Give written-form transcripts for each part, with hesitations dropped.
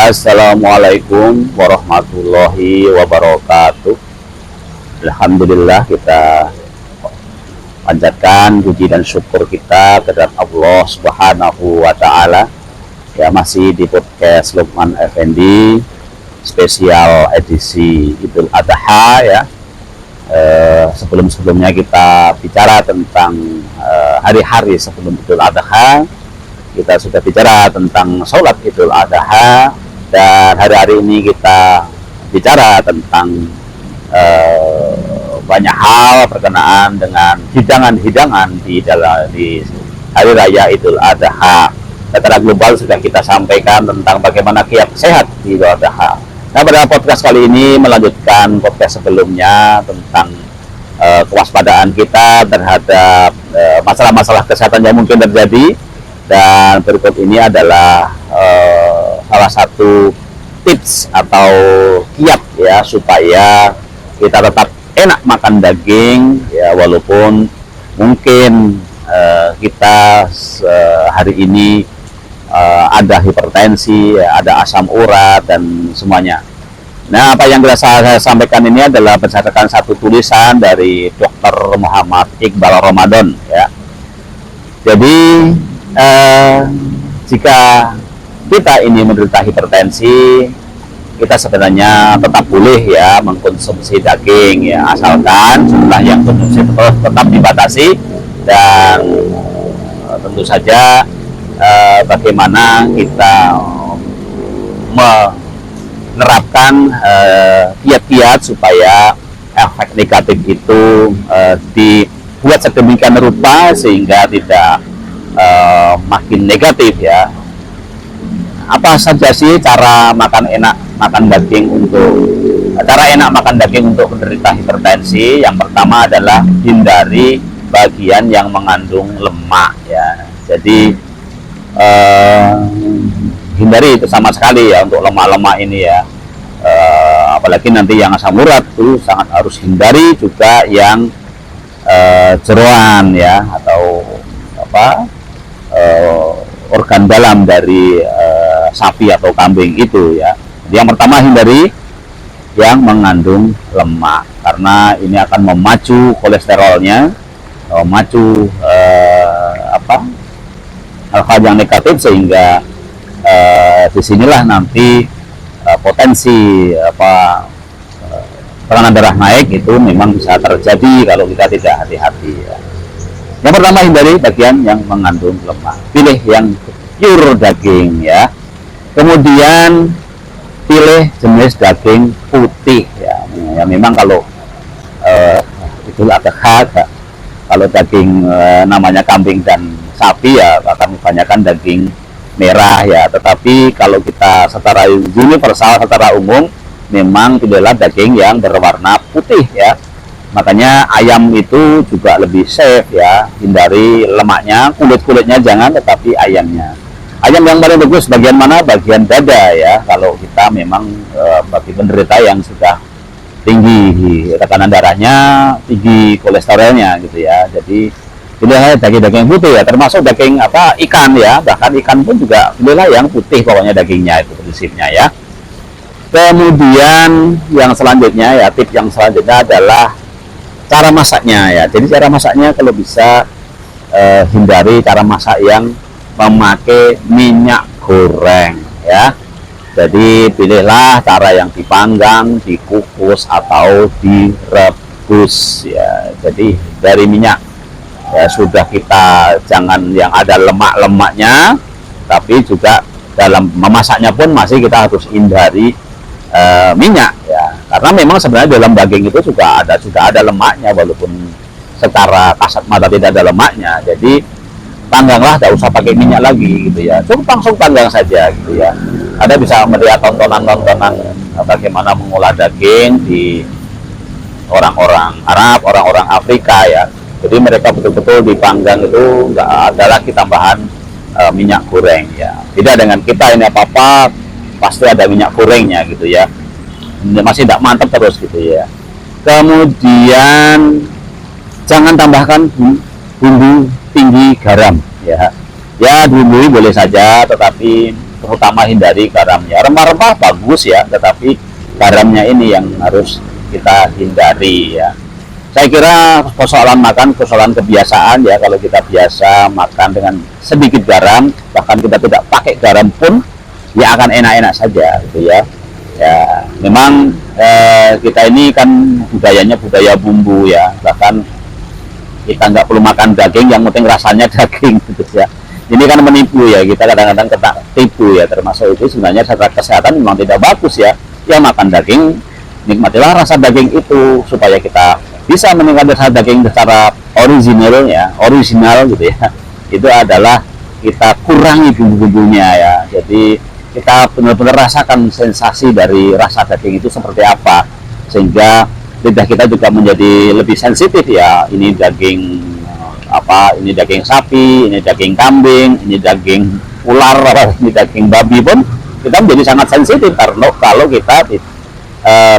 Assalamualaikum warahmatullahi wabarakatuh. Alhamdulillah, kita panjatkan puji dan syukur kita kepada Allah Subhanahu wa Ta'ala. Ya, masih di podcast Lukman Effendi spesial edisi Idul Adha ya. Sebelum-sebelumnya kita bicara tentang hari-hari sebelum Idul Adha. Kita sudah bicara tentang sholat Idul Adha, dan hari-hari ini kita bicara tentang banyak hal berkenaan dengan hidangan-hidangan di hari raya Idul Adha. Secara global sudah kita sampaikan tentang bagaimana kiat sehat di Idul Adha. Nah, pada podcast kali ini melanjutkan podcast sebelumnya tentang kewaspadaan kita terhadap masalah-masalah kesehatan yang mungkin terjadi. Dan berikut ini adalah salah satu tips atau kiat ya supaya kita tetap enak makan daging ya, walaupun mungkin kita hari ini ada hipertensi, ya, ada asam urat dan semuanya. Nah, apa yang saya sampaikan ini adalah berdasarkan satu tulisan dari Dr. Muhammad Iqbal Ramadan ya. Jadi jika kita ini menderita hipertensi, kita sebenarnya tetap boleh ya mengkonsumsi daging ya, asalkan jumlah yang konsumsi tetap dibatasi. Dan tentu saja bagaimana kita menerapkan kiat-kiat supaya efek negatif itu dibuat sedemikian rupa sehingga tidak makin negatif ya. Apa saja sih cara enak makan daging untuk menderita hipertensi? Yang pertama adalah hindari bagian yang mengandung lemak ya. Jadi hindari itu sama sekali ya untuk lemak-lemak ini ya. Apalagi nanti yang asam urat itu sangat harus hindari, juga yang jeroan ya, atau organ dalam dari sapi atau kambing itu ya. Jadi yang pertama, hindari yang mengandung lemak, karena ini akan memacu kolesterolnya, memacu hal-hal yang negatif, sehingga disinilah nanti potensi tekanan darah naik itu memang bisa terjadi kalau kita tidak hati-hati ya. Yang pertama, hindari bagian yang mengandung lemak, pilih yang pure daging ya. Kemudian pilih jenis daging putih ya. Ya memang kalau itu agak khas, kalau daging namanya kambing dan sapi ya akan kebanyakan daging merah ya. Tetapi kalau kita secara universal, secara umum, memang pilihlah daging yang berwarna putih ya. Makanya ayam itu juga lebih safe ya, hindari lemaknya, kulit-kulitnya jangan, tetapi ayamnya. Ayam yang paling bagus bagian mana? Bagian dada ya, kalau kita memang bagi penderita yang sudah tinggi tekanan darahnya, tinggi kolesterolnya gitu ya. Jadi pilihlah daging-daging putih ya, termasuk daging ikan ya, bahkan ikan pun juga pilihlah yang putih pokoknya dagingnya, itu prinsipnya ya. Kemudian yang selanjutnya ya, tips yang selanjutnya adalah cara masaknya ya. Jadi cara masaknya kalau bisa hindari cara masak yang memakai minyak goreng ya. Jadi pilihlah cara yang dipanggang, dikukus atau direbus ya. Jadi dari minyak ya, sudah kita jangan yang ada lemak-lemaknya, tapi juga dalam memasaknya pun masih kita harus hindari minyak ya, karena memang sebenarnya dalam daging itu sudah ada lemaknya, walaupun secara kasat mata tidak ada lemaknya. Jadi pangganglah, tidak usah pakai minyak lagi gitu ya, cukup langsung panggang saja gitu ya. Ada bisa melihat tontonan bagaimana mengolah daging di orang-orang Arab, orang-orang Afrika ya. Jadi mereka betul-betul dipanggang, itu nggak ada lagi tambahan minyak goreng ya. Tidak dengan kita ini, apa-apa pasti ada minyak gorengnya gitu ya, masih tidak mantap terus gitu ya. Kemudian jangan tambahkan bumbu tinggi garam ya. Ya, dibumbui boleh saja, tetapi terutama hindari garamnya. Rempah-rempah bagus ya, tetapi garamnya ini yang harus kita hindari ya. Saya kira persoalan makan, persoalan kebiasaan ya. Kalau kita biasa makan dengan sedikit garam, bahkan kita tidak pakai garam pun, ya akan enak-enak saja, gitu ya. Ya, memang kita ini kan budayanya budaya bumbu ya. Bahkan kita nggak perlu makan daging, yang penting rasanya daging, gitu ya. Ini kan menipu ya. Kita kadang-kadang kena tipu ya. Termasuk itu sebenarnya secara kesehatan memang tidak bagus ya. Ya makan daging, nikmatilah rasa daging itu supaya kita bisa menikmati rasa daging secara original ya, original gitu ya. Itu adalah kita kurangi bumbu-bumbunya ya. Jadi kita benar-benar rasakan sensasi dari rasa daging itu seperti apa, sehingga lidah kita juga menjadi lebih sensitif ya. Ini daging apa, ini daging sapi, ini daging kambing, ini daging ular, ini daging babi pun kita menjadi sangat sensitif karena kalau kita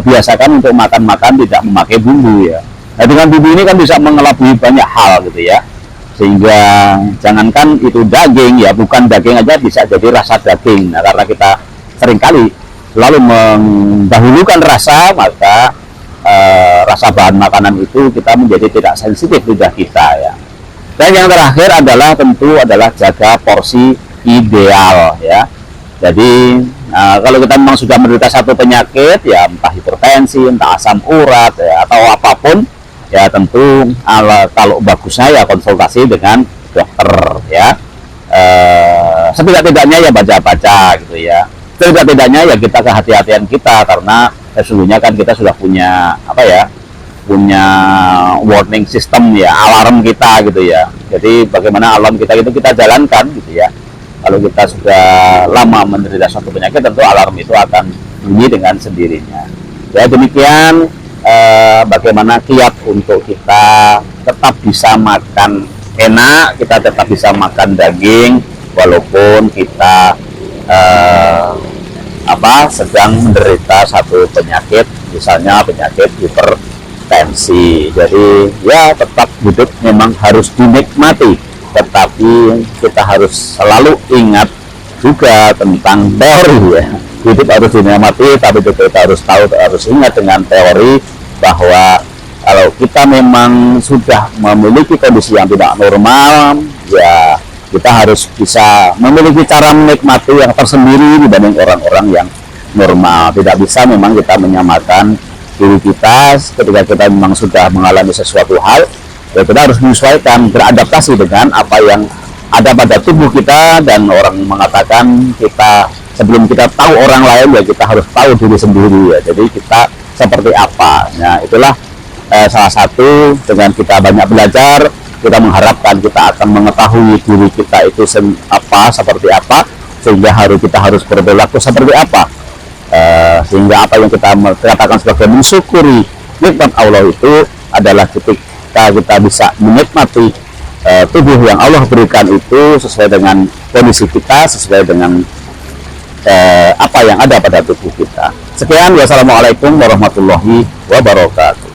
biasakan untuk makan-makan tidak memakai bumbu ya. Nah, dengan bumbu ini kan bisa mengelabui banyak hal gitu ya, sehingga jangankan itu daging ya, bukan daging aja bisa jadi rasa daging. Nah, karena kita seringkali selalu mendahulukan rasa, maka rasa bahan makanan itu kita menjadi tidak sensitif lidah kita ya. Dan yang terakhir adalah tentu adalah jaga porsi ideal ya. Jadi kalau kita memang sudah menderita satu penyakit ya, entah hipertensi, entah asam urat ya, atau apapun ya, tentu kalau bagusnya ya konsultasi dengan dokter ya. Setidak-tidaknya ya baca-baca gitu ya. Setidak-tidaknya ya kita kehati-hatian kita, karena sesungguhnya kan kita sudah punya apa ya, punya warning system ya, alarm kita gitu ya. Jadi bagaimana alarm kita itu kita jalankan gitu ya. Kalau kita sudah lama menderita suatu penyakit, tentu alarm itu akan bunyi dengan sendirinya. Ya demikian bagaimana kiat untuk kita tetap bisa makan enak, kita tetap bisa makan daging walaupun kita sedang menderita satu penyakit, misalnya penyakit hipertensi. Jadi ya tetap hidup memang harus dinikmati, tetapi kita harus selalu ingat juga tentang teori ya. Hidup harus dinikmati, tapi juga kita harus tahu, harus ingat dengan teori bahwa kalau kita memang sudah memiliki kondisi yang tidak normal ya, kita harus bisa memiliki cara menikmati yang tersendiri dibanding orang-orang yang normal. Tidak bisa memang kita menyamakan diri kita ketika kita memang sudah mengalami sesuatu hal ya. Kita harus menyesuaikan, beradaptasi dengan apa yang ada pada tubuh kita. Dan orang mengatakan kita sebelum kita tahu orang lain ya, kita harus tahu diri sendiri ya. Jadi kita seperti apa. Nah itulah salah satu, dengan kita banyak belajar, kita mengharapkan kita akan mengetahui diri kita itu seperti apa, sehingga kita harus berperilaku seperti apa, sehingga apa yang kita katakan sebagai mensyukuri nikmat Allah itu adalah ketika kita bisa menikmati tubuh yang Allah berikan itu sesuai dengan kondisi kita, sesuai dengan apa yang ada pada tubuh kita. Sekian, wassalamualaikum warahmatullahi wabarakatuh.